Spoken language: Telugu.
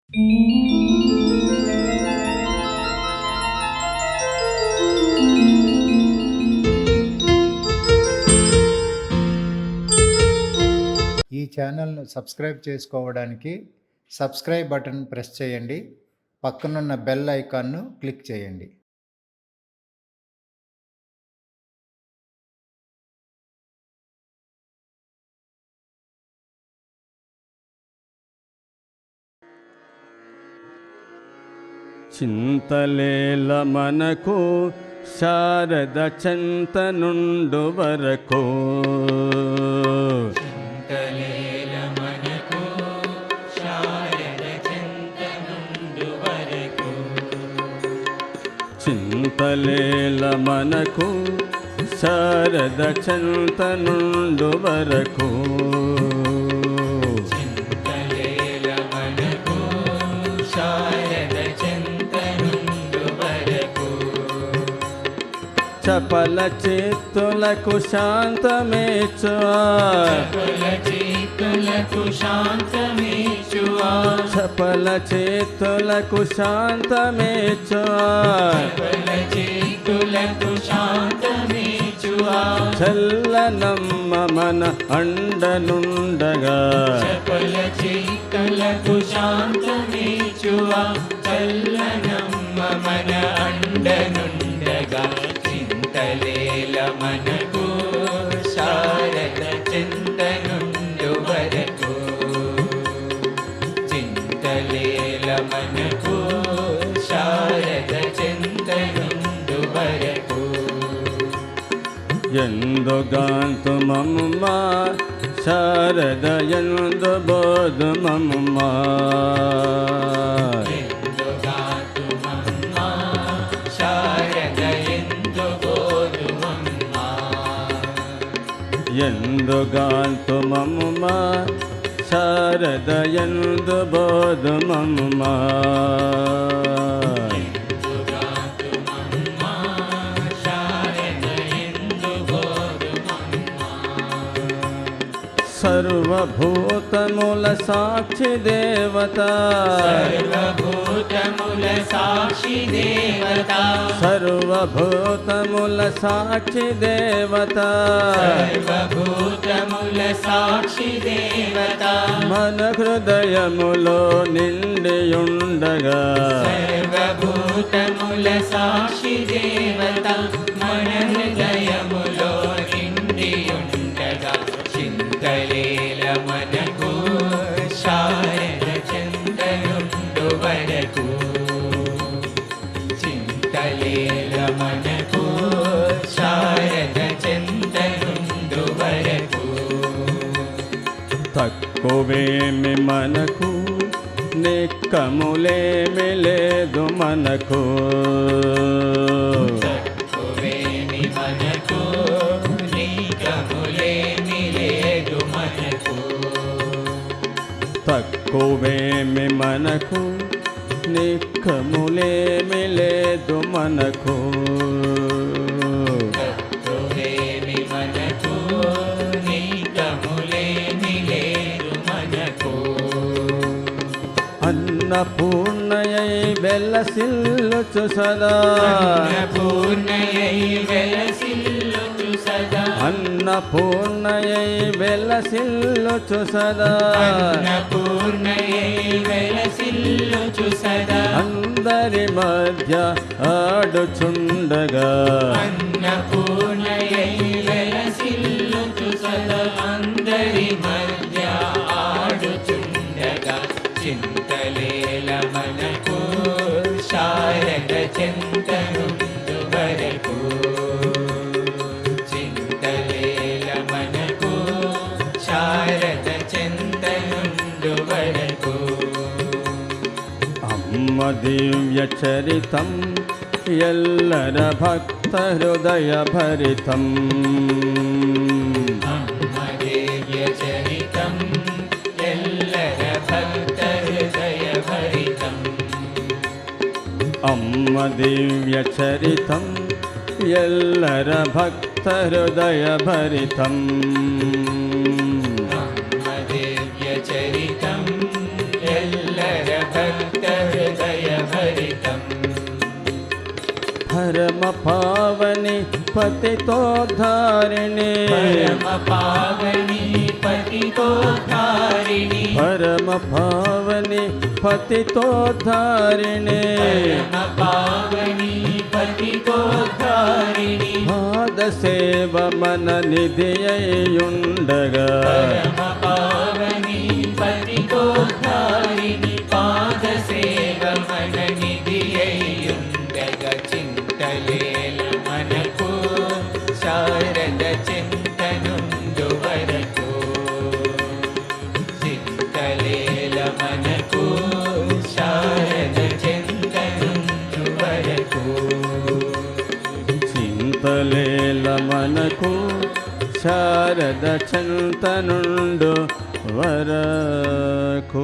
ఈ ఛానల్ను సబ్స్క్రైబ్ చేసుకోవడానికి సబ్స్క్రైబ్ బటన్ ప్రెస్ చేయండి. పక్కనున్న బెల్ ఐకాన్ను క్లిక్ చేయండి. చింతలేల మనకు శారద చెంత నుండు వరకు, చింతలేల మనకు శారద చెంత నుండు వరకు, చింతలేల మనకు శారద చెంత నుండు వరకు, చింతలేల మనకు శారద చెంత నుండు వరకు, చపల చేతులకు శాంతమేచువా, చపల చేతులకు శాంతమేచువా, చపల చేతులకు శాంతమేచువా, చపల చేతులకు శాంతమేచువా, చల్లనమ్మ మన అండనుండగా, చపల చేతులకు శాంతమేచువా, చల్లనమ్మ మన అండనుండగా, చింతలేల మనకు శారద చెంత నుండు వరకు, చింతలేల మనకు శారద చెంత నుండు వరకు, ఎందుగాంతు మమ్మ శారద ఎందు బోధు మమ్మ, ఎందుగాతుమమ్మ శారద ఎందు బోధుమమ్మ, ఎందుగాంతు మమ్మ శారద ఎందు బోధు మమ్మ, ఎందుగాతుమమ్మ శారద ఎందు బోధుమమ్మ, సర్వభూతముల సాక్షి దేవత, సర్వభూతముల సాక్షి దేవత, సర్వభూతముల సాక్షి దేవత, సర్వభూతముల సాక్షి దేవత, మన హృదయములో నిండియుండగా, సర్వభూతముల సాక్షి దేవత, మన హృదయములో నిండియుండగా, చింతలేల మనకు శారద చెంత నుండు వరకు, చింతలేల మనకు శారద చెంత నుండు వరకు, తక్కువేమి మనకు నిక్కములేమి లేదు మనకు, తక్కువేమి మనకు నీకములేమి లేదు మనకు, తక్కువేమి మనకు నిక్కములేమి లేదు మనకు, తక్కువేమి మనకు నీకములేమి లేదు మనకు, అన్నపూర్ణయై వెలసిల్లుచు సదా, అన్నపూర్ణయై వెలసిల్లుచు సదా, అన్నపూర్ణయై వెలసిల్లుచు సదా, అన్నపూర్ణయై వెలసిల్లుచు సదా, అందరి మధ్య ఆడుచుండగా, అన్నపూర్ణయై వెలసిల్లుచు సదా, అందరి మధ్య ఆడుచుండగా, చింతలేల మనకు శారద చెంత నుండు వరకు, చింతలేల మనకు శారద చెంత నుండు వరకు, అమ్మ దివ్య చరితం ఎల్లర భక్త హృదయ భరితం, అమ్మ దివ్య చరితం ఎల్లర భక్త హృదయ భరితం, అమ్మ దివ్య చరితం ఎల్లర భక్త హృదయ భరితం, అమ్మ దివ్య చరితం ఎల్లర భక్త పరమ పావని పతితోద్ధారిణి परम पावनी पतितोद्धारिणी పరమ పావని పతితోద్ధారిణి परम पावनी पतितोद्धारिणी పాదసేవ మన నిధియయుండగా परम पावनी पतितोद्धारिणी पादसेव मन निधिययुंडग चिंतलेल मनकु शारद चिंतनुंडु वरकु चिंतलेल मनकु शारद चिंतनुंडु वरकु చింతలేల మనకు శారద చింతనుండు వరకు